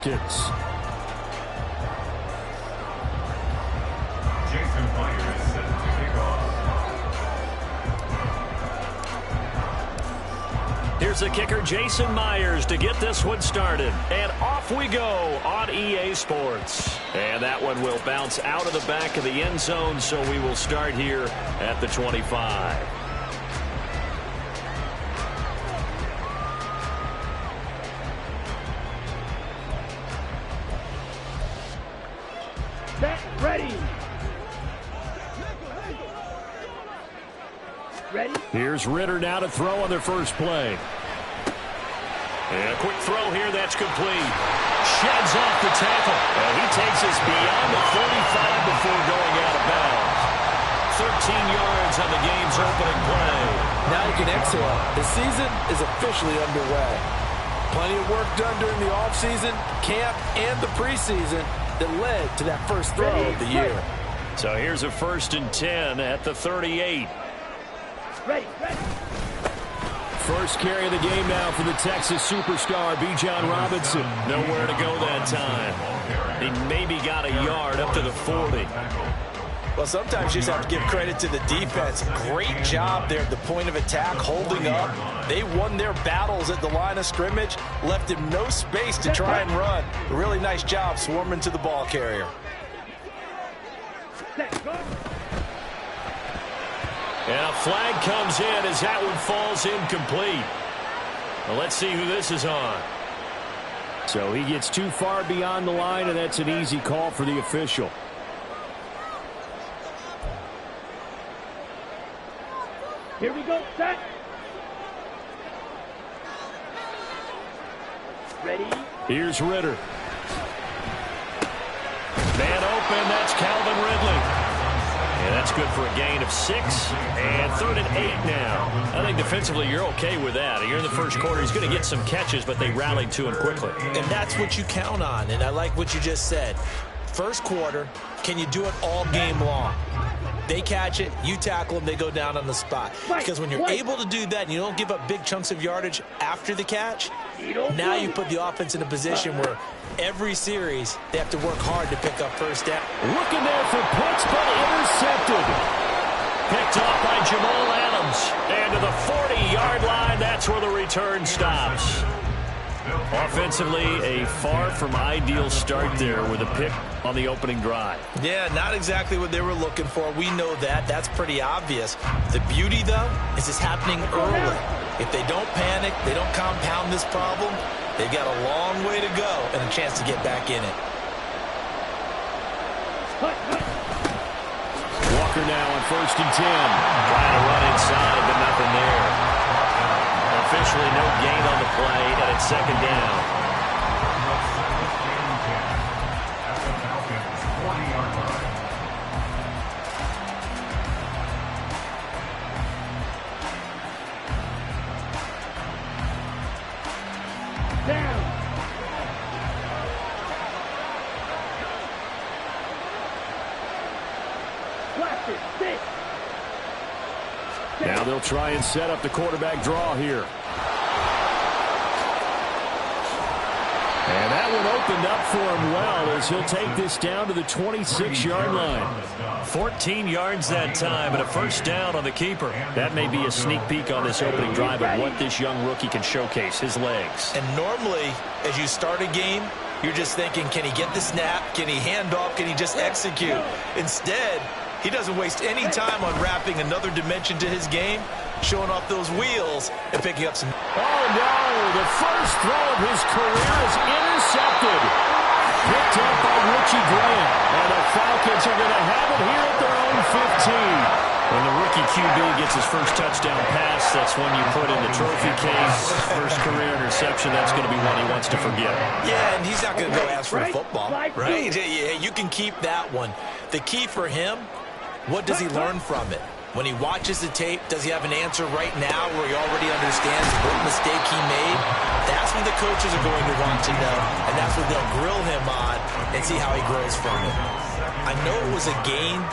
Falcons. Jason Myers set to kick off. Here's the kicker, Jason Myers, to get this one started. And off we go on EA Sports. And that one will bounce out of the back of the end zone, so we will start here at the 25. Ready. Here's Ritter now to throw on their first play. And a quick throw here, that's complete. Sheds off the tackle. And he takes us beyond the 45 before going out of bounds. 13 yards on the game's opening play. Now you can exhale. The season is officially underway. Plenty of work done during the offseason, camp, and the preseason that led to that first throw of the year. So here's a 1st and 10 at the 38. Ready. First carry of the game now for the Texas superstar, Bijan Robinson. Nowhere to go that time. He maybe got a yard up to the 40. Well, sometimes you just have to give credit to the defense. Great job there at the point of attack, holding up. They won their battles at the line of scrimmage, left him no space to try and run. A really nice job swarming to the ball carrier. And a flag comes in as that one falls incomplete. Well, let's see who this is on. So he gets too far beyond the line, and that's an easy call for the official. Here we go, set. Ready. Here's Ritter. Man open, that's Calvin Ridley. And that's good for a gain of 6. And 3rd and 8 now. I think defensively you're okay with that. You're in the first quarter. He's going to get some catches, but they rallied to him quickly. And that's what you count on, and I like what you just said. First quarter, can you do it all game long? They catch it, you tackle them, they go down on the spot. Because when you're able to do that and you don't give up big chunks of yardage after the catch, now you put the offense in a position where every series they have to work hard to pick up first down. Looking there for Pitts, but intercepted. Picked off by Jamal Adams. And to the 40-yard line, that's where the return stops. Offensively, a far from ideal start there with a pick on the opening drive. Yeah, not exactly what they were looking for. We know that. That's pretty obvious. The beauty, though, is it's happening early. If they don't panic, they don't compound this problem, they've got a long way to go and a chance to get back in it. Walker now on 1st and 10. Trying to run inside, but nothing there. Officially no gain on the play, and it's 2nd down. Now they'll try and set up the quarterback draw here. And that one opened up for him well as he'll take this down to the 26-yard line. 14 yards that time and a 1st down on the keeper. That may be a sneak peek on this opening drive of what this young rookie can showcase, his legs. And normally, as you start a game, you're just thinking, can he get the snap? Can he hand off? Can he just execute? Instead, he doesn't waste any time on wrapping another dimension to his game, showing off those wheels and picking up some. Oh, no. The first throw of his career is intercepted. Picked up by Richie Grant. And the Falcons are going to have it here at their own 15. When the rookie QB gets his first touchdown pass, that's when you put in the trophy case. First career interception, that's going to be one he wants to forget. Yeah, and he's not going to go ask for the football, right? Yeah, you can keep that one. The key for him, what does he learn from it? When he watches the tape, does he have an answer right now where he already understands what mistake he made? That's what the coaches are going to want to know, and that's what they'll grill him on and see how he grows from it. I know it was a gain,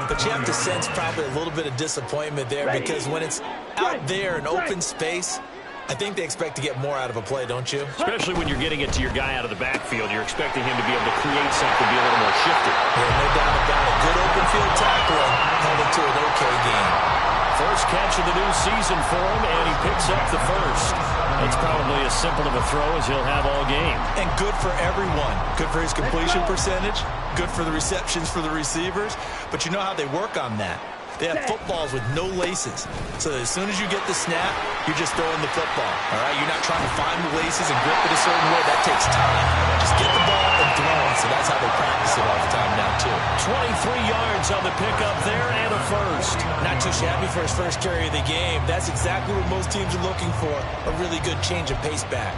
but you have to sense probably a little bit of disappointment there because when it's out there in open space, I think they expect to get more out of a play, don't you? Especially when you're getting it to your guy out of the backfield. You're expecting him to be able to create something, be a little more shifty. Yeah, no doubt about it. Good open field tackling held it to an okay game. First catch of the new season for him, and he picks up the first. It's probably as simple of a throw as he'll have all game. And good for everyone. Good for his completion percentage. Good for the receptions for the receivers. But you know how they work on that. They have footballs with no laces. So as soon as you get the snap, you're just throwing the football. All right? You're not trying to find the laces and grip it a certain way. That takes time. Just get the ball and throw it. So that's how they practice it all the time now, too. 23 yards on the pickup there and a first. Not too shabby for his first carry of the game. That's exactly what most teams are looking for. A really good change of pace back.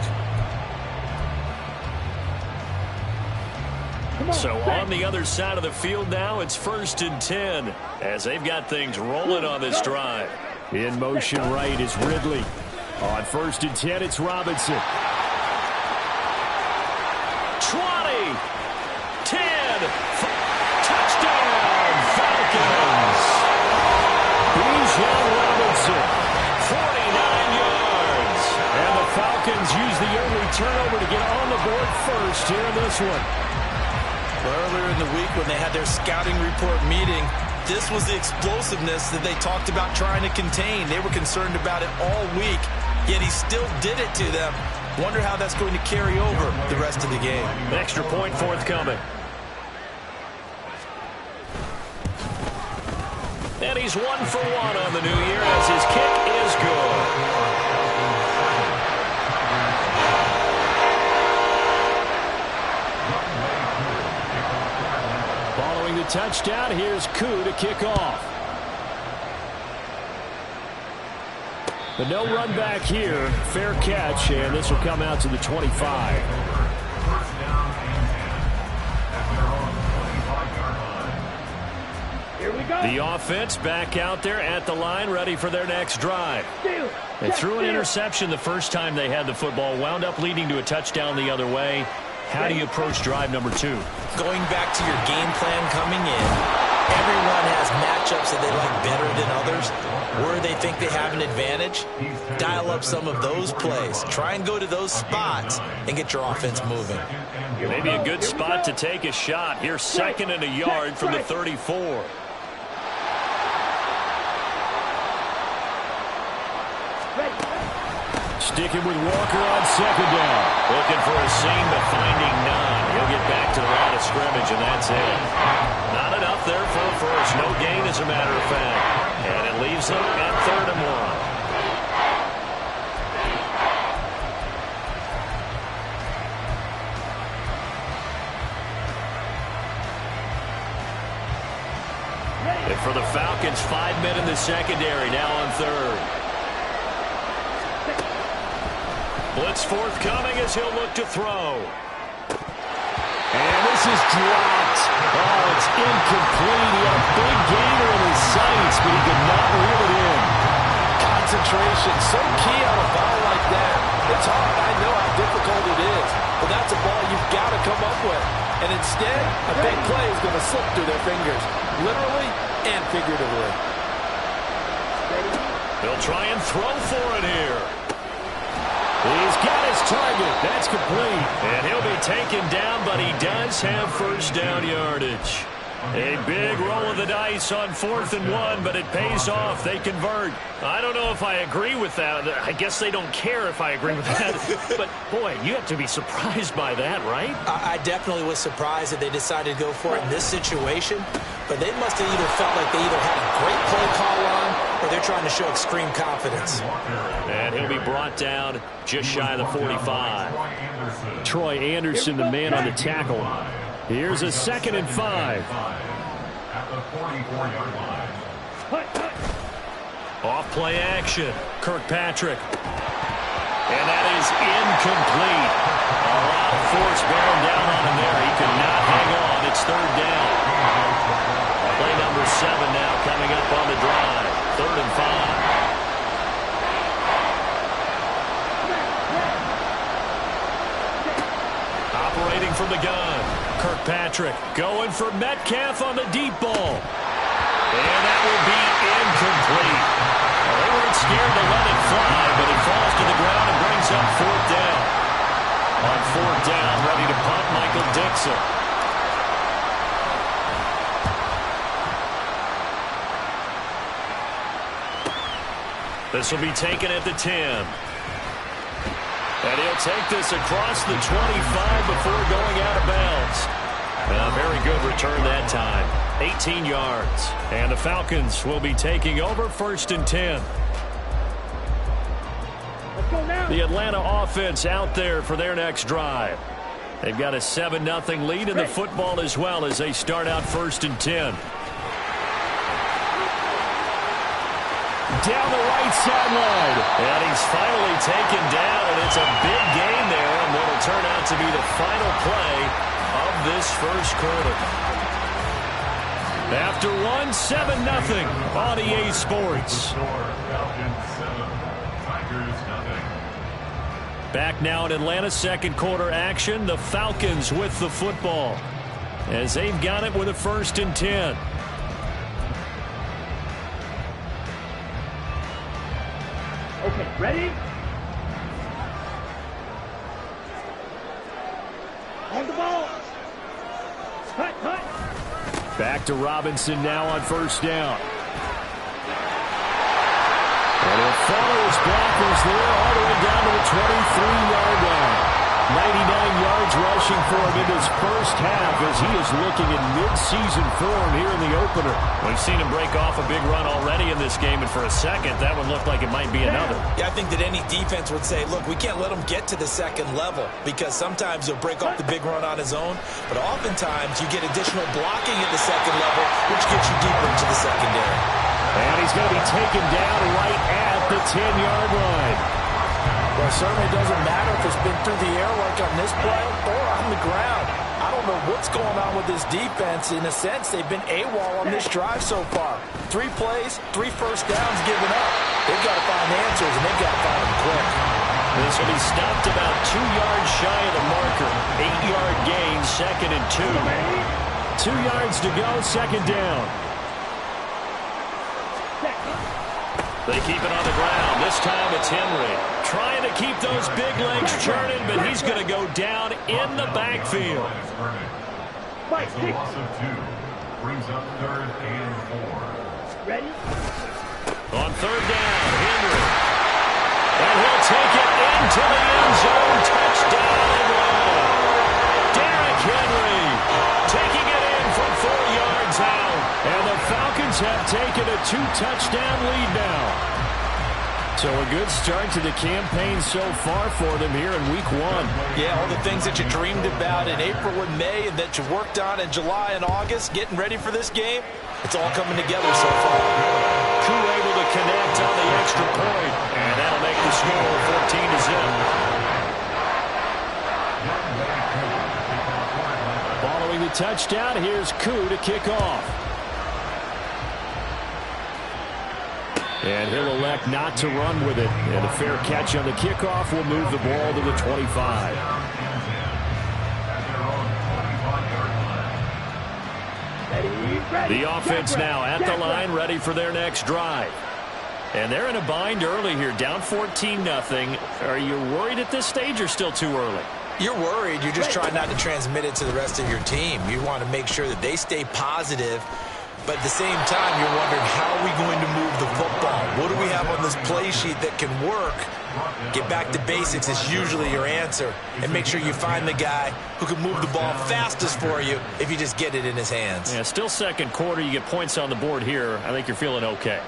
So on the other side of the field now, it's 1st and 10 as they've got things rolling on this drive. In motion right is Ridley. On 1st and 10, it's Robinson. 20, 10, touchdown, Falcons. Bijan Robinson, 49 yards. And the Falcons use the early turnover to get on the board first here in this one. Earlier in the week when they had their scouting report meeting, this was the explosiveness that they talked about trying to contain. They were concerned about it all week, yet he still did it to them. Wonder how that's going to carry over the rest of the game. Extra point forthcoming. And he's 1 for 1 on the new year as his kick is good. Following the touchdown, here's Koo to kick off. But no run back here. Fair catch, and this will come out to the 25. First down and 10 at their own 25-yard line. Here we go. The offense back out there at the line, ready for their next drive. They threw an interception the first time they had the football, wound up leading to a touchdown the other way. How do you approach drive number 2? Going back to your game plan coming in, everyone has matchups that they like better than others. Where they think they have an advantage, dial up some of those plays. Try and go to those spots and get your offense moving. Maybe a good spot to take a shot. Here's 2nd and a yard from the 34. Sticking with Walker on 2nd down. Looking for a seam, but finding none. He'll get back to the line of scrimmage, and that's it. Not enough there for a first. No gain, as a matter of fact. And it leaves them at 3rd and 1. And for the Falcons, 5 men in the secondary, now on 3rd. Blitz forthcoming as he'll look to throw. And this is dropped. Oh, it's incomplete. He had a big gainer in his sights, but he could not reel it in. Concentration, so key on a ball like that. It's hard. I know how difficult it is, but that's a ball you've got to come up with. And instead, a big play is going to slip through their fingers, literally and figuratively. They'll try and throw for it here. He's got his target. That's complete. And he'll be taken down, but he does have first down yardage. A big roll of the dice on 4th and 1, but it pays off. They convert. I don't know if I agree with that. I guess they don't care if I agree with that. But, boy, you have to be surprised by that, right? I definitely was surprised that they decided to go for it in this situation. But they must have either felt like they either had a great play call on or they're trying to show extreme confidence. And he'll be brought down just shy of the 45. Troy Anderson, the man on the tackle. Here's a 2nd and 5. At the 44-yard line. Off play action. Kirkpatrick. And that is incomplete. A lot of force bearing down on him there. He could not hang on. It's 3rd down. Play number 7 now coming up on the drive. 3rd and 5. Operating from the gun. Kirkpatrick going for Metcalf on the deep ball. And that will be incomplete. Well, they weren't scared to let it fly, but it falls to the ground and brings up fourth down. On fourth down, ready to punt, Michael Dixon. This will be taken at the 10. And he'll take this across the 25 before going out of bounds. A very good return that time. 18 yards. And the Falcons will be taking over 1st and 10. Let's go now. The Atlanta offense out there for their next drive. They've got a 7-0 lead in the football as well as they start out 1st and 10. Down the right sideline. And he's finally taken down, and it's a big gain there, and what will turn out to be the final play of this first quarter. After one, 7-0 on EA Sports. Back now in Atlanta, second quarter action. The Falcons with the football as they've got it with a 1st and 10. Okay, ready? On the ball. Cut. Back to Robinson now on 1st down. And he'll follow his blockers there all the way down to the 23-yard line. 99 yards rushing for him in his first half as he is looking in mid-season form here in the opener. We've seen him break off a big run already in this game, and for a second, that one looked like it might be another. Yeah, I think that any defense would say, look, we can't let him get to the second level because sometimes he'll break off the big run on his own, but oftentimes you get additional blocking at the second level, which gets you deeper into the secondary. And he's going to be taken down right at the 10-yard line. Well, it certainly doesn't matter if it's been through the air like on this play or on the ground. I don't know what's going on with this defense. In a sense, they've been AWOL on this drive so far. 3 plays, 3 first downs given up. They've got to find answers, and they've got to find them quick. This will be stopped about 2 yards shy of the marker. 8-yard gain, 2nd and 2. 2 yards to go, 2nd down. They keep it on the ground. This time it's Henry. Trying to keep those big legs churning, but he's going to go down in the backfield. Loss of 2 brings up 3rd and 4. Ready? On 3rd down, Henry. And he'll take it into the end zone. Touchdown Atlanta. Derrick Henry taking it in from 4 yards out. And the Falcons have taken a 2-touchdown lead now. So a good start to the campaign so far for them here in week 1. Yeah, all the things that you dreamed about in April and May and that you worked on in July and August, getting ready for this game, it's all coming together so far. Koo able to connect on the extra point, and that'll make the score 14-0. Following the touchdown, here's Koo to kick off. And he'll elect not to run with it. And a fair catch on the kickoff will move the ball to the 25. The offense now at the line, ready for their next drive. And they're in a bind early here, down 14-0. Are you worried at this stage or still too early? You're worried. You're just trying not to transmit it to the rest of your team. You want to make sure that they stay positive. But at the same time, you're wondering, how are we going to move the football? What do we have on this play sheet that can work? Get back to basics is usually your answer. And make sure you find the guy who can move the ball fastest for you if you just get it in his hands. Yeah, still second quarter. You get points on the board here. I think you're feeling okay.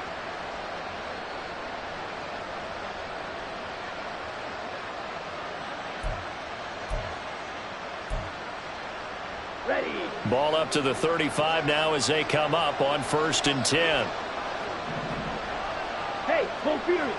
Ready. Ball up to the 35 now as they come up on 1st and 10. Hey, full fury.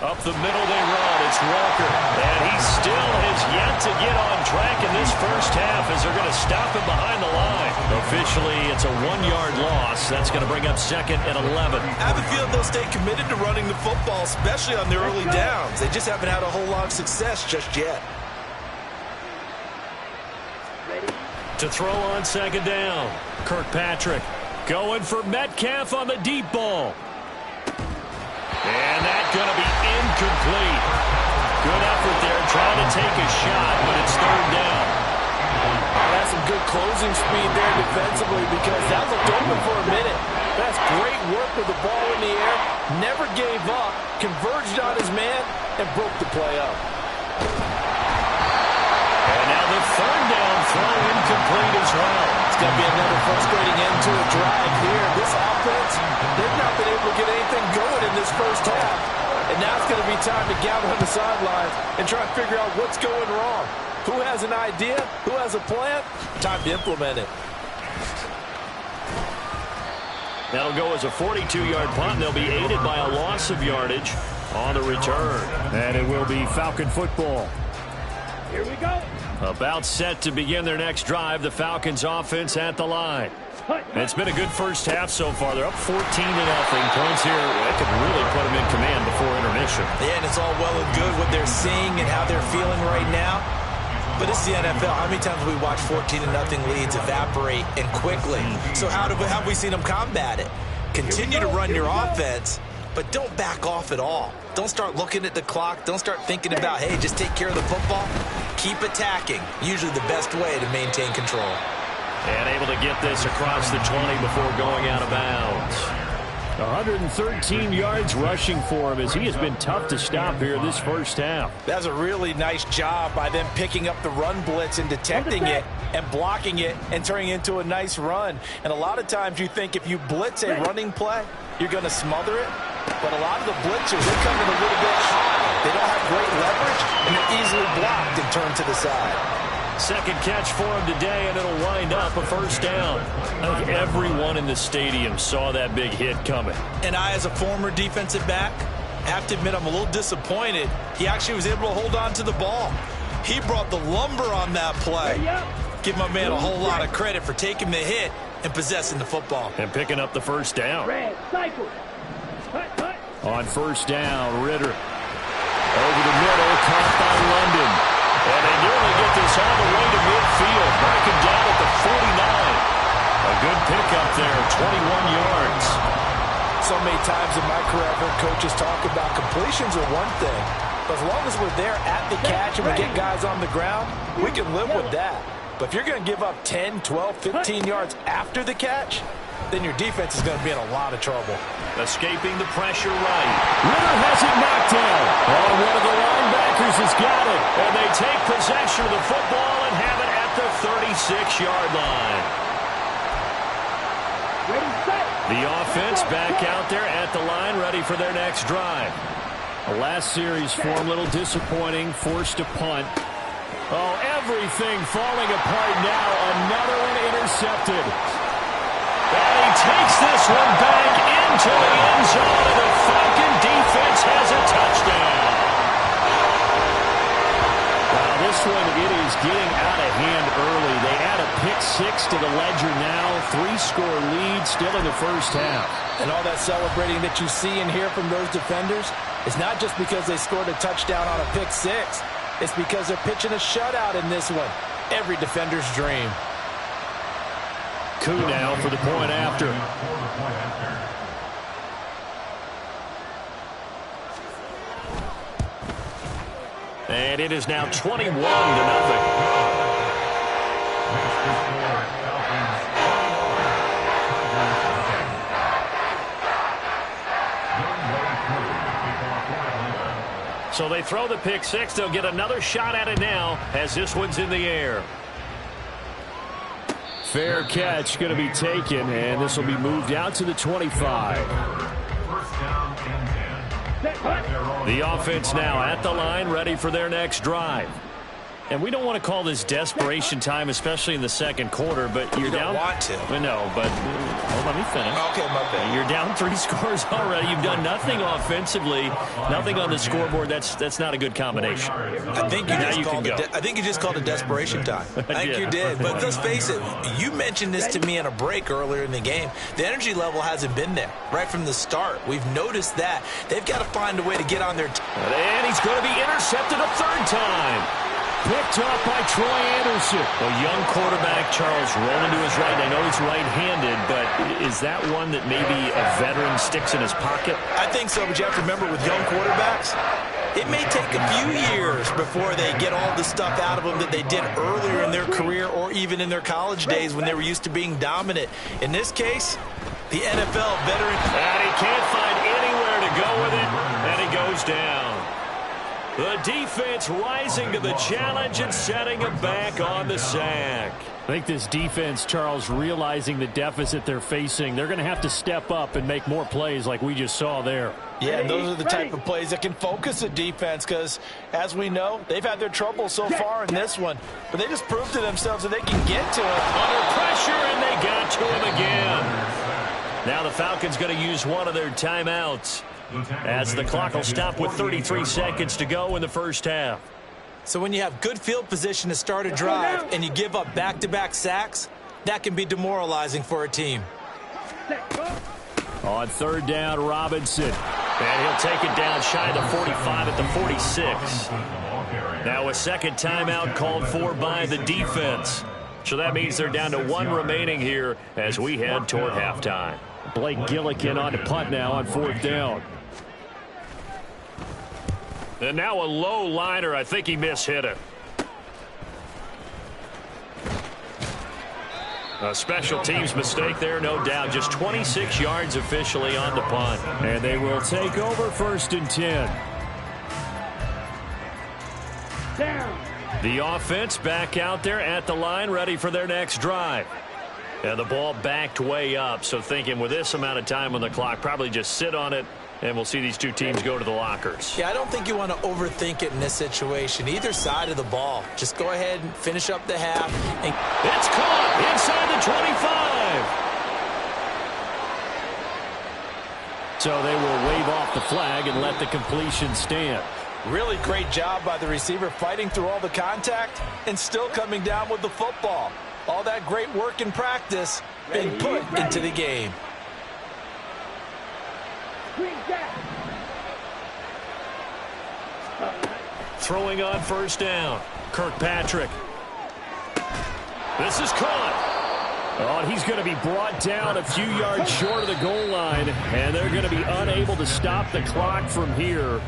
Up the middle they run. It's Walker. And he still has yet to get on track in this first half as they're going to stop him behind the line. Officially, it's a 1-yard loss. That's going to bring up 2nd and 11. I have a feeling they'll stay committed to running the football, especially on their early downs. They just haven't had a whole lot of success just yet. To throw on 2nd down, Kirkpatrick. Going for Metcalf on the deep ball. And that's going to be incomplete. Good effort there trying to take a shot, but it's third down. That's some good closing speed there defensively because that looked open for a minute. That's great work with the ball in the air. Never gave up, converged on his man, and broke the play up. And now the third down throw incomplete as well. It's going to be another frustrating end to a drive here. This offense, they've not been able to get anything going in this first half. And now it's going to be time to gather on the sidelines and try and figure out what's going wrong. Who has an idea? Who has a plan? Time to implement it. That'll go as a 42-yard punt. They'll be aided by a loss of yardage on the return. And it will be Falcon football. Here we go. About set to begin their next drive. The Falcons offense at the line. And it's been a good first half so far. They're up 14-0. Points here. That could really put them in command before intermission. Yeah, and it's all well and good what they're seeing and how they're feeling right now. But it's the NFL. How many times have we watched 14-0 leads evaporate and quickly? So how have we seen them combat it? Continue to run your offense, but don't back off at all. Don't start looking at the clock. Don't start thinking about, hey, just take care of the football. Keep attacking. Usually the best way to maintain control. And able to get this across the 20 before going out of bounds. 113 yards rushing for him as he has been tough to stop here this first half. That's a really nice job by them picking up the run blitz and detecting it and blocking it and turning it into a nice run. And a lot of times you think if you blitz a running play, you're going to smother it. But a lot of the blitzers, they come in a little bit high. They don't have great leverage, and they're easily blocked and turned to the side. Second catch for him today, and it'll wind up a first down. I think everyone in the stadium saw that big hit coming. And I, as a former defensive back, have to admit I'm a little disappointed. He actually was able to hold on to the ball. He brought the lumber on that play. Give my man a whole lot of credit for taking the hit and possessing the football. And picking up the first down. Red, cycle. On first down, Ritter. Over the middle, caught by London. And they nearly get this all the way to midfield. Breaking down at the 49. A good pickup there, 21 yards. So many times in my career, I've heard coaches talk about completions are one thing. But as long as we're there at the catch and we get guys on the ground, we can live with that. But if you're going to give up 10, 12, 15 yards after the catch, then your defense is going to be in a lot of trouble. Escaping the pressure right. Ritter has it knocked down. Oh, one of the linebackers has got it. And they take possession of the football and have it at the 36-yard line. The offense back out there at the line, ready for their next drive. The last series for him, a little disappointing, forced to punt. Oh, everything falling apart now. Another one intercepted. And he takes this one back into the end zone, and the Falcon defense has a touchdown. Now, this one, it is getting out of hand early. They add a pick-6 to the ledger now. 3-score lead still in the first half. And all that celebrating that you see and hear from those defenders is not just because they scored a touchdown on a pick-6. It's because they're pitching a shutout in this one. Every defender's dream. Coup now for the point after. And it is now 21-0. So they throw the pick-6. They'll get another shot at it now as this one's in the air. Fair catch going to be taken, and this will be moved out to the 25. The offense now at the line, ready for their next drive. And we don't want to call this desperation time, especially in the second quarter, but you're down. You don't want to. No, but let me finish. Okay, my bad. You're down 3 scores already. You've done nothing offensively, nothing on the scoreboard. That's not a good combination. I think you just called it desperation time. I think you did. But let's face it, you mentioned this to me in a break earlier in the game. The energy level hasn't been there right from the start. We've noticed that. They've got to find a way to get on their and he's going to be intercepted a third time. picked up by Troy Anderson. A young quarterback, Charles, rolling to his right. I know he's right-handed, but is that one that maybe a veteran sticks in his pocket? I think so, but you have to remember with young quarterbacks, it may take a few years before they get all the stuff out of them that they did earlier in their career or even in their college days when they were used to being dominant. In this case, the NFL veteran. And he can't find anywhere to go with it, and he goes down. The defense rising to the challenge and setting him back on the sack. I think this defense, Charles, realizing the deficit they're facing, they're going to have to step up and make more plays like we just saw there. Yeah, and those are the type of plays that can focus a defense because, as we know, they've had their trouble so far in this one. But they just proved to themselves that they can get to it. Under pressure, and they got to him again. Now the Falcons going to use one of their timeouts as the clock will stop with 33 seconds to go in the first half. So when you have good field position to start a drive and you give up back-to-back sacks, that can be demoralizing for a team. On third down, Robinson. And he'll take it down shy of the 45 at the 46. Now a second timeout called for by the defense. So that means they're down to one remaining here as we head toward halftime. Blake Gillikin on the punt now on fourth down. And now a low liner. I think he mishit it. A special teams mistake there, no doubt. Just 26 yards officially on the punt. And they will take over first and 10. Down. The offense back out there at the line, ready for their next drive. And the ball backed way up, so thinking with this amount of time on the clock, probably just sit on it, and we'll see these two teams go to the lockers. Yeah, I don't think you want to overthink it in this situation. Either side of the ball. Just go ahead and finish up the half. And it's caught inside the 25. So they will wave off the flag and let the completion stand. Really great job by the receiver fighting through all the contact and still coming down with the football. All that great work in practice being put into the game. Throwing on first down. Kirkpatrick. This is caught. Oh, and he's going to be brought down a few yards short of the goal line, and they're going to be unable to stop the clock from here.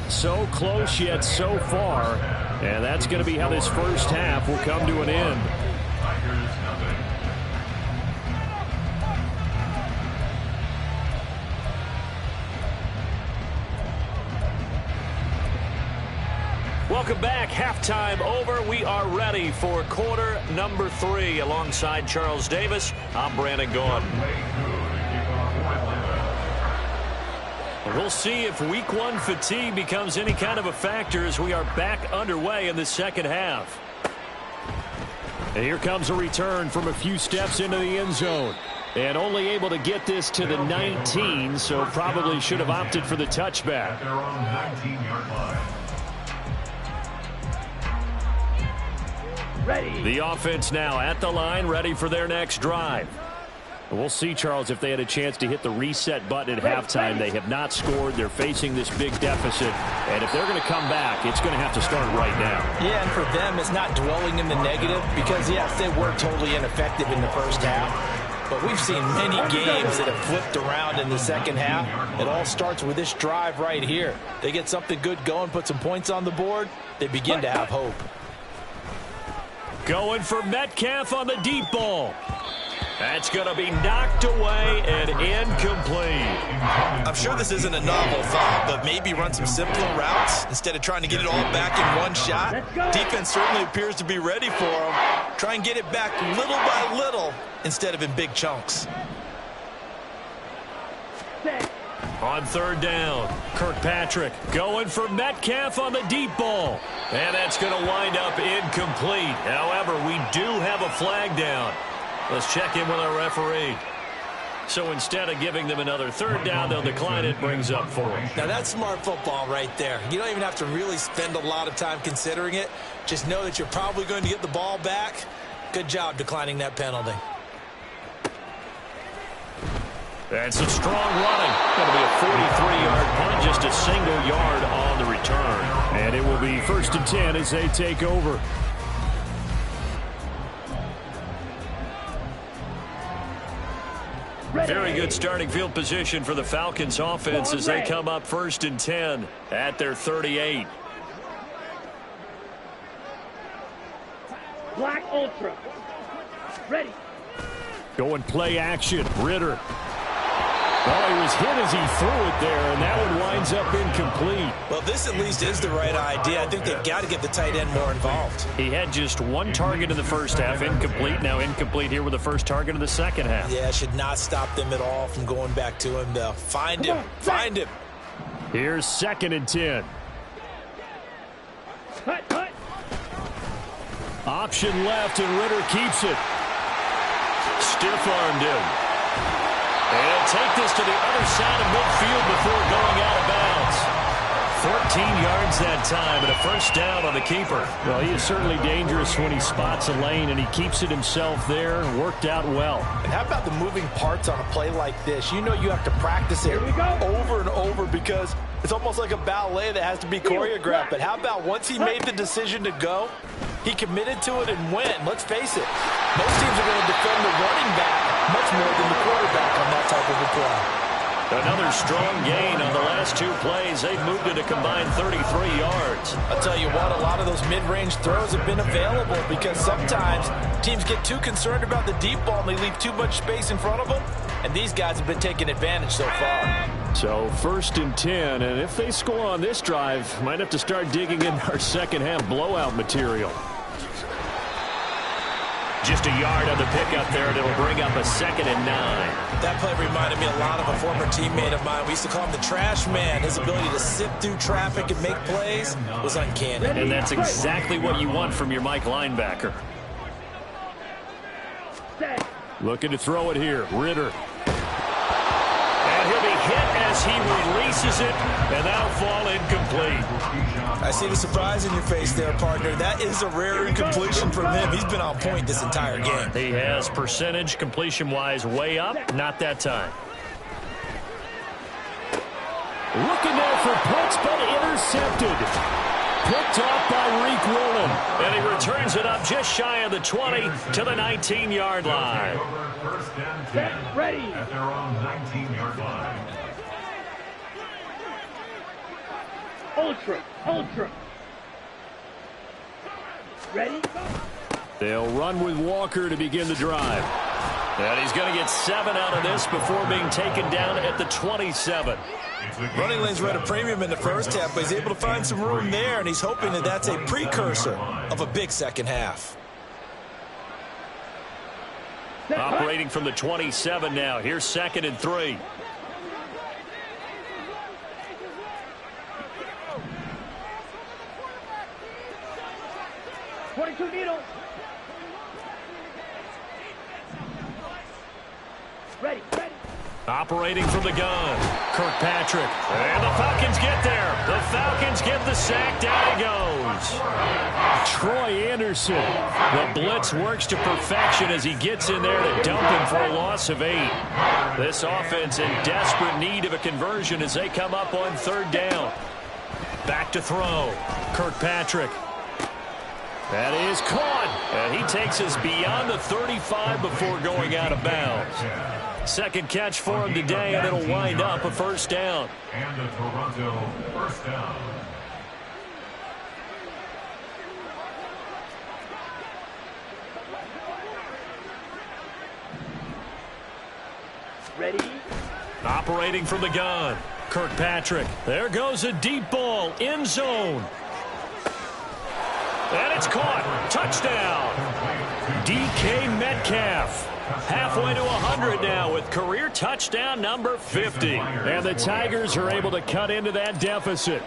So close yet so far, and that's going to be how this first half will come to an end. Welcome back. Halftime over. We are ready for quarter number 3. Alongside Charles Davis, I'm Brandon Gordon. We'll see if week 1 fatigue becomes any kind of a factor as we are back underway in the second half. And here comes a return from a few steps into the end zone. And only able to get this to the 19, so probably should have opted for the touchback. Their own 19-yard line. Ready. The offense now at the line, ready for their next drive. We'll see, Charles, if they had a chance to hit the reset button at halftime. They have not scored. They're facing this big deficit. And if they're going to come back, it's going to have to start right now. Yeah, and for them, it's not dwelling in the negative because, yes, they were totally ineffective in the first half. But we've seen many games that have flipped around in the second half. It all starts with this drive right here. They get something good going, put some points on the board, they begin to have hope. Going for Metcalf on the deep ball. That's going to be knocked away and incomplete. I'm sure this isn't a novel thought, but maybe run some simpler routes instead of trying to get it all back in one shot. Defense certainly appears to be ready for them. Try and get it back little by little instead of in big chunks. On third down, Kirkpatrick going for Metcalf on the deep ball. And that's going to wind up incomplete. However, we do have a flag down. Let's check in with our referee. So instead of giving them another third down, they'll decline it, brings up 4. Now that's smart football right there. You don't even have to really spend a lot of time considering it. Just know that you're probably going to get the ball back. Good job declining that penalty. And some strong running. That'll be a 43-yard punt, just a single yard on the return. And it will be 1st and 10 as they take over. Very good starting field position for the Falcons offense as they come up 1st and 10 at their 38. Black Ultra. Ready. Going play action. Ritter. Oh, he was hit as he threw it there, and that one winds up incomplete. Well, this at least is the right idea. I think they've got to get the tight end more involved. He had just one target in the first half, incomplete. Now incomplete here with the first target of the second half. Yeah, should not stop them at all from going back to him. They'll find him. Find him. Here's 2nd and 10. Cut. Option left, and Ritter keeps it. Stiff-armed him. And he'll take this to the other side of midfield before going out of bounds. 13 yards that time, and a first down on the keeper. Well, he is certainly dangerous when he spots a lane, and he keeps it himself there. Worked out well. And how about the moving parts on a play like this? You know you have to practice it over and over because it's almost like a ballet that has to be choreographed. But how about once he made the decision to go, he committed to it and went. Let's face it, most teams are going to defend the running back much more than the quarterback on that type of a play. Another strong gain on the last two plays. They've moved it a combined 33 yards. I'll tell you what, a lot of those mid-range throws have been available because sometimes teams get too concerned about the deep ball and they leave too much space in front of them, and these guys have been taking advantage so far. So 1st and 10, and if they score on this drive, might have to start digging in our second half blowout material. Just a yard on the pickup there, and it'll bring up a 2nd and 9. That play reminded me a lot of a former teammate of mine. We used to call him the trash man. His ability to sift through traffic and make plays was uncanny. And that's exactly what you want from your Mike linebacker. Looking to throw it here. Ritter. And he'll be hit as he releases it, and that'll fall incomplete. I see the surprise in your face there, partner. That is a rare incompletion from him. He's been on point this entire game. He has percentage completion-wise way up. Not that time. Looking there for punts, but intercepted. Picked off by Reek Woolen. And he returns it up just shy of the 20 to the 19-yard line. First and 10 ready. At their own 19-yard line. Ultra. Ready? They'll run with Walker to begin the drive. And he's going to get 7 out of this before being taken down at the 27. Running lanes were at a premium in the first half, but he's able to find some room there, and he's hoping that that's a precursor of a big second half. Operating from the 27 now. Here's 2nd and 3. Needles. Ready. Operating from the gun, Kirkpatrick. And the Falcons get there. The Falcons get the sack. Down he goes. Troy Anderson. The blitz works to perfection as he gets in there to dump him for a loss of 8. This offense in desperate need of a conversion as they come up on 3rd down. Back to throw. Kirkpatrick. That is caught. And he takes us beyond the 35 before going out of bounds. Second catch for him today, and it'll wind up a 1st down. And the Toronto 1st down. Ready? Operating from the gun, Kirkpatrick. There goes a deep ball, end zone. And it's caught. Touchdown. DK Metcalf. Halfway to 100 now with career touchdown number 50. And the Tigers are able to cut into that deficit.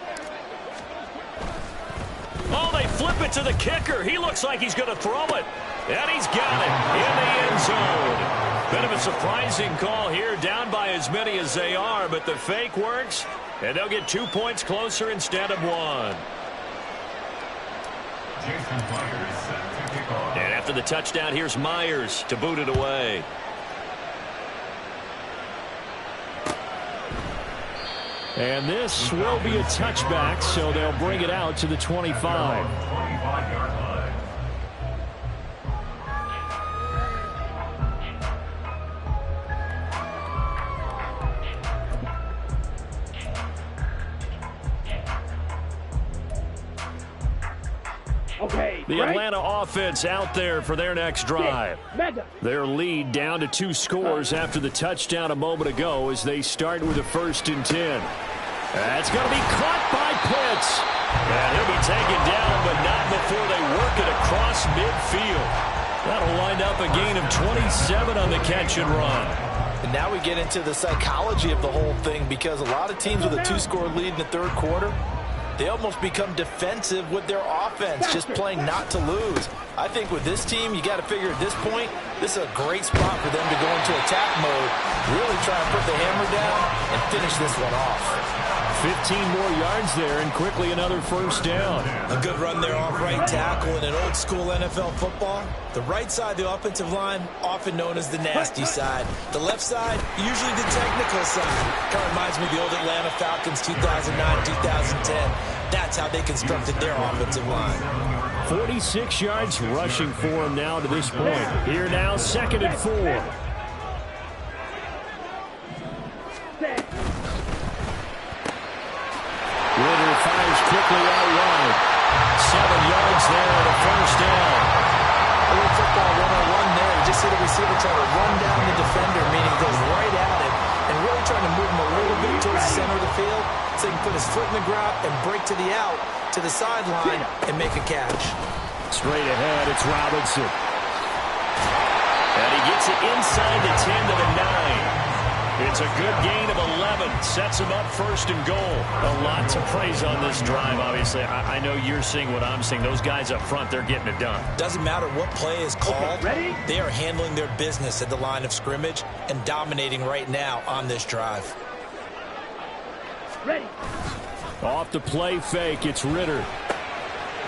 Oh, they flip it to the kicker. He looks like he's going to throw it. And he's got it in the end zone. Bit of a surprising call here, down by as many as they are, but the fake works, and they'll get 2 points closer instead of 1. And after the touchdown, here's Myers to boot it away. And this will be a touchback, so they'll bring it out to the 25. 25-yard line. Okay. The Atlanta offense out there for their next drive. Their lead down to 2 scores after the touchdown a moment ago as they start with a 1st and 10. That's going to be caught by Pitts. And he'll be taken down, but not before they work it across midfield. That'll wind up a gain of 27 on the catch and run. And now we get into the psychology of the whole thing, because a lot of teams with a 2-score lead in the 3rd quarter, they almost become defensive with their offense, just playing not to lose. I think with this team, you got to figure at this point, this is a great spot for them to go into attack mode, really try and put the hammer down and finish this one off. 15 more yards there, and quickly another 1st down. A good run there off right tackle in an old-school NFL football. The right side, the offensive line, often known as the nasty side. The left side, usually the technical side. Kind of reminds me of the old Atlanta Falcons 2009, 2010. That's how they constructed their offensive line. 46 yards rushing for him now to this point. Here now, 2nd and 4. Ritter fires quickly out wide. 7 yards there and a 1st down. A little football 101 there. You just see the receiver try to run down the defender, meaning goes right at it, and really trying to move him a little bit towards the center of the field so he can put his foot in the ground and break to the out, to the sideline, and make a catch. Straight ahead, it's Robinson. And he gets it inside the 10 to the 9. It's a good gain of 11. Sets him up 1st and goal. A lot to praise on this drive, obviously. I know you're seeing what I'm seeing. Those guys up front, they're getting it done. Doesn't matter what play is called. Ready? They are handling their business at the line of scrimmage and dominating right now on this drive. Ready. Off the play fake, it's Ritter.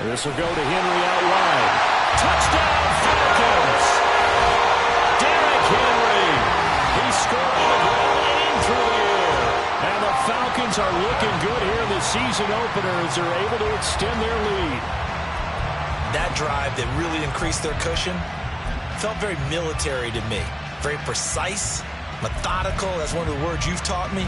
This will go to Henry out wide. Touchdown, Falcons! Derrick Henry. He scored on the ground and through the air. And the Falcons are looking good here in the season opener as they're able to extend their lead. That drive that really increased their cushion felt very military to me. Very precise, methodical. That's one of the words you've taught me.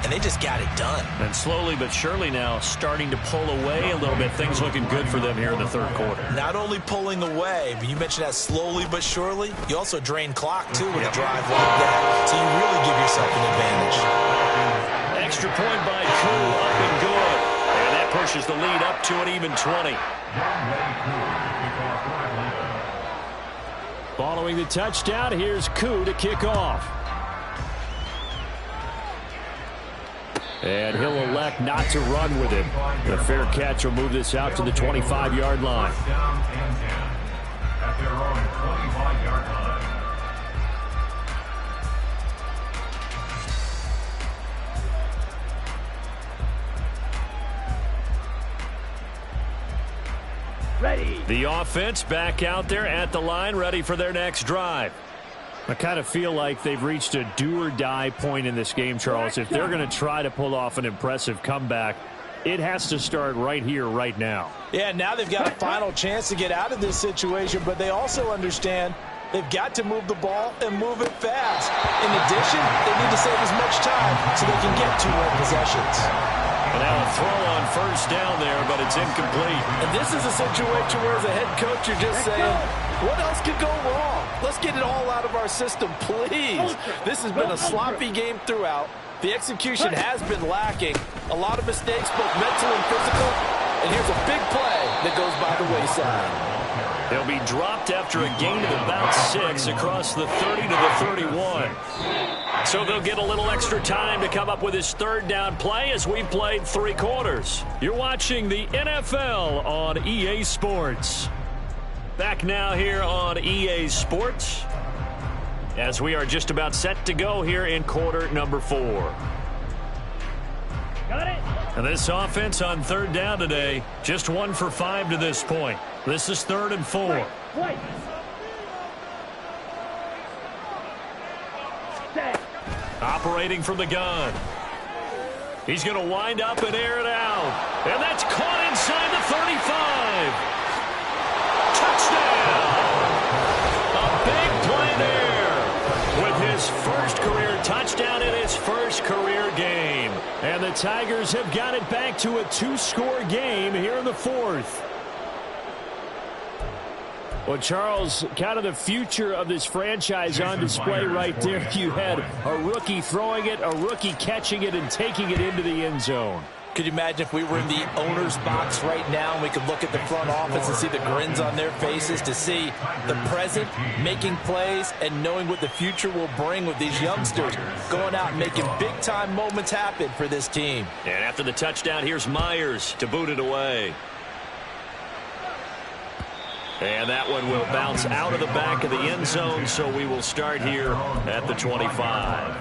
And they just got it done. And slowly but surely now starting to pull away a little bit. Things looking good for them here in the 3rd quarter. Not only pulling away, but you mentioned that slowly but surely. You also drain clock, too, with a drive like that. So you really give yourself an advantage. Extra point by Koo, up and good. And that pushes the lead up to an even 20. Following the touchdown, here's Koo to kick off. And he'll elect not to run with it. The fair catch will move this out to the 25-yard line. Down and 10 at their own 25-yard line. Ready. The offense back out there at the line, ready for their next drive. I kind of feel like they've reached a do-or-die point in this game, Charles. If they're going to try to pull off an impressive comeback, it has to start right here, right now. Yeah, now they've got a final chance to get out of this situation, but they also understand they've got to move the ball and move it fast. In addition, they need to save as much time so they can get 2 more possessions. And now a throw on 1st down there, but it's incomplete. And this is a situation where, as a head coach, you're just saying, what else could go wrong? Let's get it all out of our system, please. This has been a sloppy game throughout. The execution has been lacking. A lot of mistakes, both mental and physical. And here's a big play that goes by the wayside. They'll be dropped after a gain of about 6 across the 30 to the 31. So they'll get a little extra time to come up with his 3rd down play as we played 3 quarters. You're watching the NFL on EA Sports. Back now here on EA Sports as we are just about set to go here in quarter number 4. Got it. And this offense on 3rd down today, just 1 for 5 to this point. This is 3rd and 4. Wait. Operating from the gun. He's going to wind up and air it out. And that's caught inside the 35. Touchdown! A big play there with his first career touchdown in his first career game. And the Tigers have got it back to a 2-score game here in the fourth. Well, Charles, kind of the future of this franchise on display right there. You had a rookie throwing it, a rookie catching it, and taking it into the end zone. Could you imagine if we were in the owner's box right now and we could look at the front office and see the grins on their faces, to see the present making plays and knowing what the future will bring with these youngsters going out and making big-time moments happen for this team. And after the touchdown, here's Myers to boot it away. And that one will bounce out of the back of the end zone, so we will start here at the 25.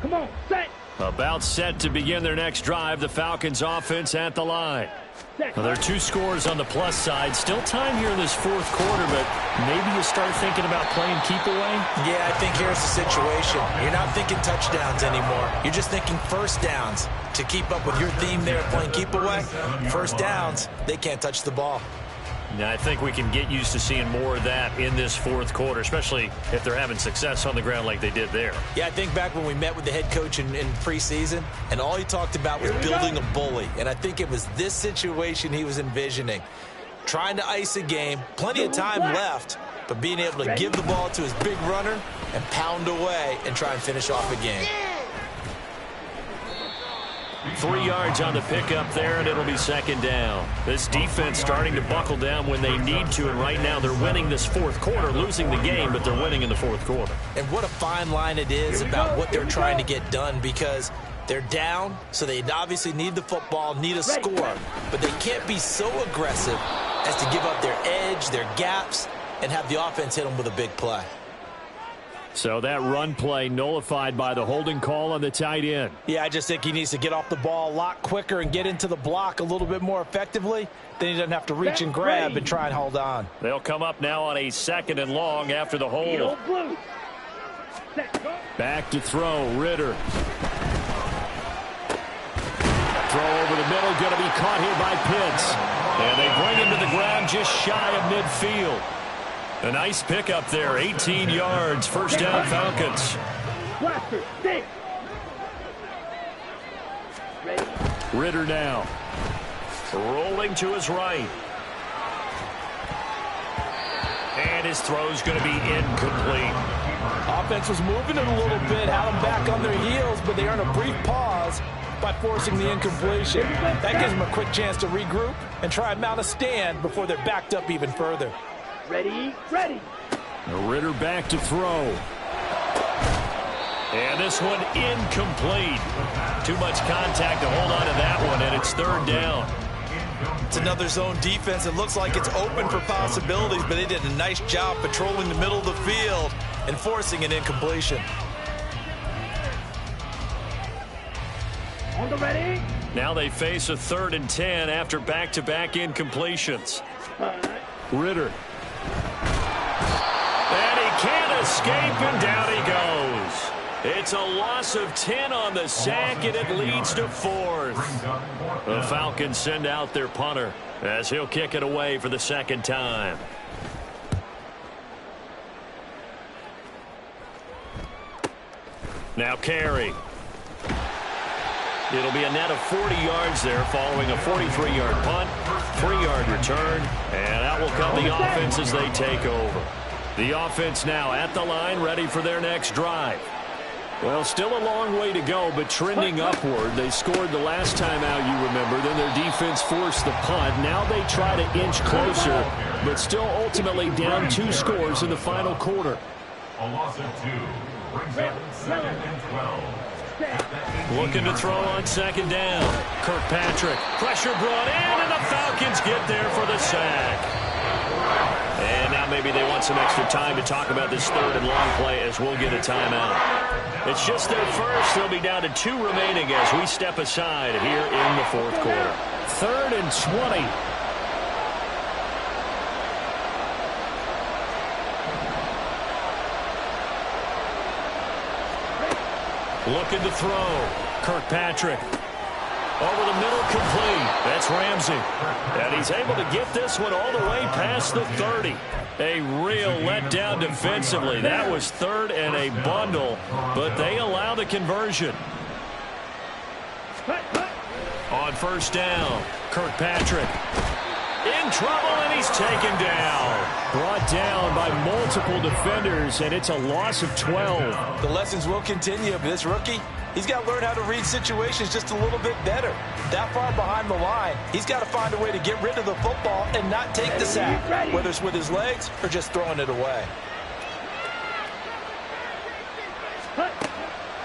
Come on, set. About set to begin their next drive. The Falcons offense at the line. Well, there are 2 scores on the plus side. Still time here in this fourth quarter, but maybe you start thinking about playing keep away? Yeah, I think here's the situation. You're not thinking touchdowns anymore. You're just thinking first downs. To keep up with your theme there, playing keep away, first downs, they can't touch the ball. Now, I think we can get used to seeing more of that in this fourth quarter, especially if they're having success on the ground like they did there. Yeah, I think back when we met with the head coach in preseason, and all he talked about was building a bully. And I think it was this situation he was envisioning. Trying to ice a game, plenty of time left, but being able to give the ball to his big runner and pound away and try and finish off a game. 3 yards on the pickup there, and it'll be second down. This defense starting to buckle down when they need to, and right now they're winning this fourth quarter, losing the game, but they're winning in the fourth quarter. And what a fine line it is about what they're trying to get done, because they're down, so they obviously need the football, need a score, but they can't be so aggressive as to give up their edge, their gaps, and have the offense hit them with a big play. So that run play nullified by the holding call on the tight end. Yeah, I just think he needs to get off the ball a lot quicker and get into the block a little bit more effectively. Then he doesn't have to reach and grab and try and hold on. They'll come up now on a 2nd and long after the hold. Back to throw, Ritter. Throw over the middle, going to be caught here by Pitts. And they bring him to the ground just shy of midfield. A nice pickup there, 18 yards, first down Falcons. Ritter now. Rolling to his right. And his throw's going to be incomplete. Offense was moving it a little bit, had them back on their heels, but they earned a brief pause by forcing the incompletion. That gives them a quick chance to regroup and try and mount a stand before they're backed up even further. Ready, ready. Ritter back to throw. And this one incomplete. Too much contact to hold on to that one, and it's 3rd down. It's another zone defense. It looks like it's open for possibilities, but they did a nice job patrolling the middle of the field and forcing an incompletion. On the ready. Now they face a 3rd and 10 after back-to-back incompletions. Ritter. And he can't escape, and down he goes. It's a loss of 10 on the sack, and it leads to 4th. The Falcons send out their punter as he'll kick it away for the 2nd time. Now Carey. It'll be a net of 40 yards there following a 43-yard punt, 3-yard return, and out will come the offense as they take over. The offense now at the line, ready for their next drive. Well, still a long way to go, but trending upward. They scored the last time out, you remember. Then their defense forced the punt. Now they try to inch closer, but still ultimately down 2 scores in the final quarter. A loss of 2 brings up 2nd and 12. Looking to throw on 2nd down. Kirkpatrick. Pressure brought in, and the Falcons get there for the sack. And now maybe they want some extra time to talk about this 3rd and long play as we'll get a timeout. It's just their first. They'll be down to 2 remaining as we step aside here in the 4th quarter. 3rd and 20. Looking to throw. Kirkpatrick. Over the middle, complete. That's Ramsey. And he's able to get this one all the way past the 30. A real letdown defensively. That was third and a bundle, but they allow the conversion. On first down, Kirkpatrick. In trouble, and he's taken down. Brought down by multiple defenders, and it's a loss of 12. The lessons will continue, but this rookie, he's got to learn how to read situations just a little bit better. That far behind the line, he's got to find a way to get rid of the football and not take the sack, whether it's with his legs or just throwing it away.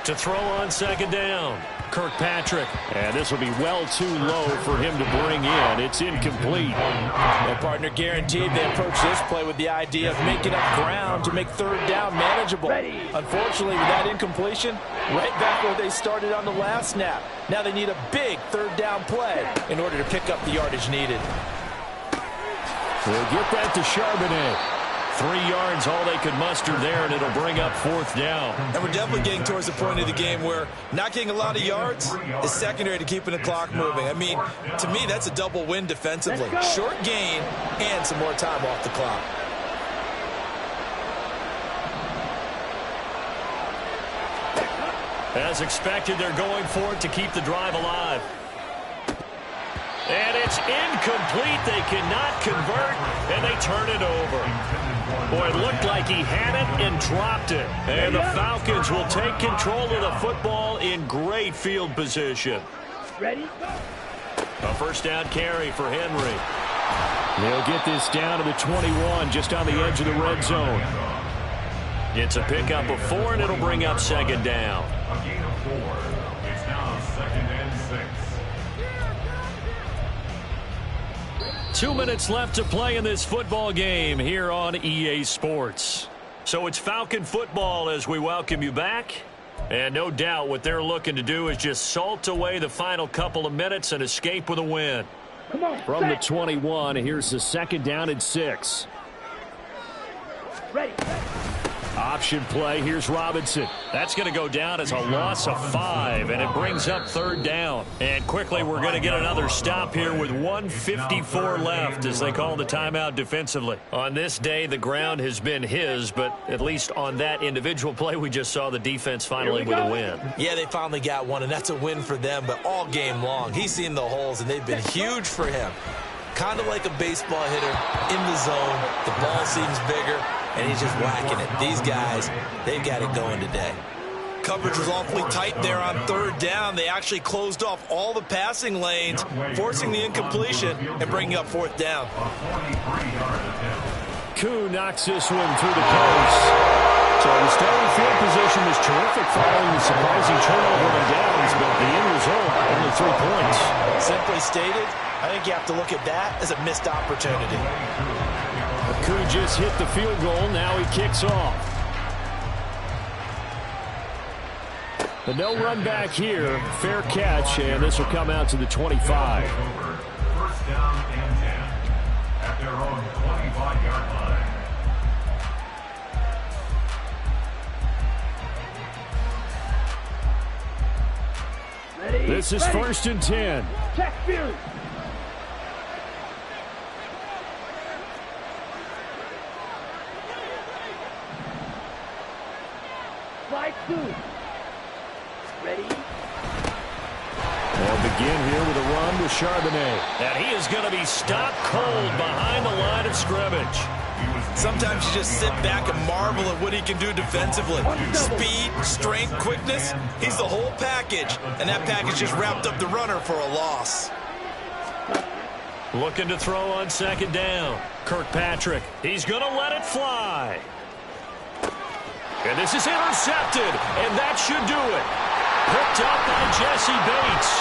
To throw on second down, Kirkpatrick. And this will be well too low for him to bring in. It's incomplete. Their partner guaranteed they approach this play with the idea of making up ground to make third down manageable. Unfortunately, with that incompletion, right back where they started on the last snap. Now they need a big third down play in order to pick up the yardage needed. We'll get that to Charbonnet. 3 yards, all they could muster there, and it'll bring up fourth down. And we're definitely getting towards the point of the game where not getting a lot of yards is secondary to keeping the clock moving. I mean, to me, that's a double win defensively. Short gain and some more time off the clock. As expected, they're going for it to keep the drive alive. And it's incomplete. They cannot convert, and they turn it over. Boy, it looked like he had it and dropped it. And the Falcons will take control of the football in great field position. Ready? A first down carry for Henry. They'll get this down to the 21, just on the edge of the red zone. It's a pickup of 4, and it'll bring up second down. A gain of 4. It's now 2nd and 6. 2 minutes left to play in this football game here on EA Sports. So it's Falcon football as we welcome you back. And no doubt what they're looking to do is just salt away the final couple of minutes and escape with a win. Come on, From the 21, here's the second down and 6. Ready. Option play, here's Robinson. That's going to go down as a loss of 5, and it brings up third down. And quickly, we're going to get another stop here with 1:54 left as they call the timeout defensively. On this day, the ground has been his, but at least on that individual play, we just saw the defense finally with a win. Yeah, they finally got one, and that's a win for them, but all game long, he's seen the holes, and they've been huge for him. Kind of like a baseball hitter in the zone. The ball seems bigger, and he's just whacking it. These guys, they've got it going today. Coverage was awfully tight there on third down. They actually closed off all the passing lanes, forcing the incompletion and bringing up fourth down. Koo knocks this one through the post. So the starting field position was terrific following the surprising turnover on downs, but the end result, only 3 points. Simply stated, I think you have to look at that as a missed opportunity. Koo just hit the field goal. Now he kicks off. But no run back here. Fair catch, and this will come out to the 25. First down and 10 at their own 25-yard line. Ready. This is first and 10. Check field. Slide 2. Ready. They'll begin here with a run with Charbonnet. And he is going to be stopped cold behind the line of scrimmage. Sometimes you just sit back and marvel at what he can do defensively. Speed, strength, quickness, he's the whole package. And that package just wrapped up the runner for a loss. Looking to throw on second down. Kirkpatrick, he's going to let it fly. And this is intercepted, and that should do it. Picked up by Jesse Bates.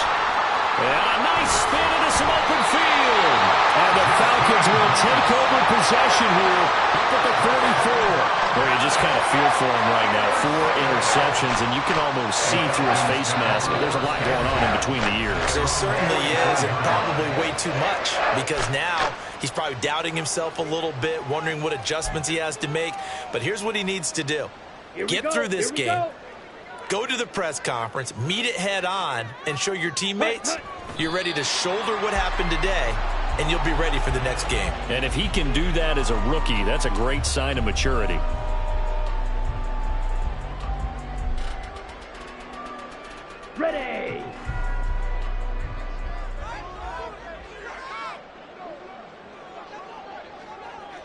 And a nice spin into some open field. And the Falcons will take over possession here up at the 34. Well, you just kind of feel for him right now. 4 interceptions, and you can almost see through his face mask. There's a lot going on in between the ears. There certainly is, and probably way too much, because now he's probably doubting himself a little bit, wondering what adjustments he has to make. But here's what he needs to do. Get through this game. Go to the press conference, meet it head on, and show your teammates you're ready to shoulder what happened today, and you'll be ready for the next game. And if he can do that as a rookie, that's a great sign of maturity. Ready.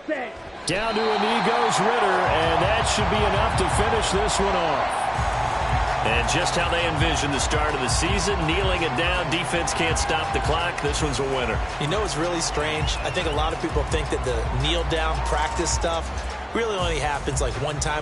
Set. Down to a knee goes Ritter, and that should be enough to finish this one off. And just how they envisioned the start of the season, kneeling it down, defense can't stop the clock. This one's a winner. You know, it's really strange. I think a lot of people think that the kneel down practice stuff really only happens like one time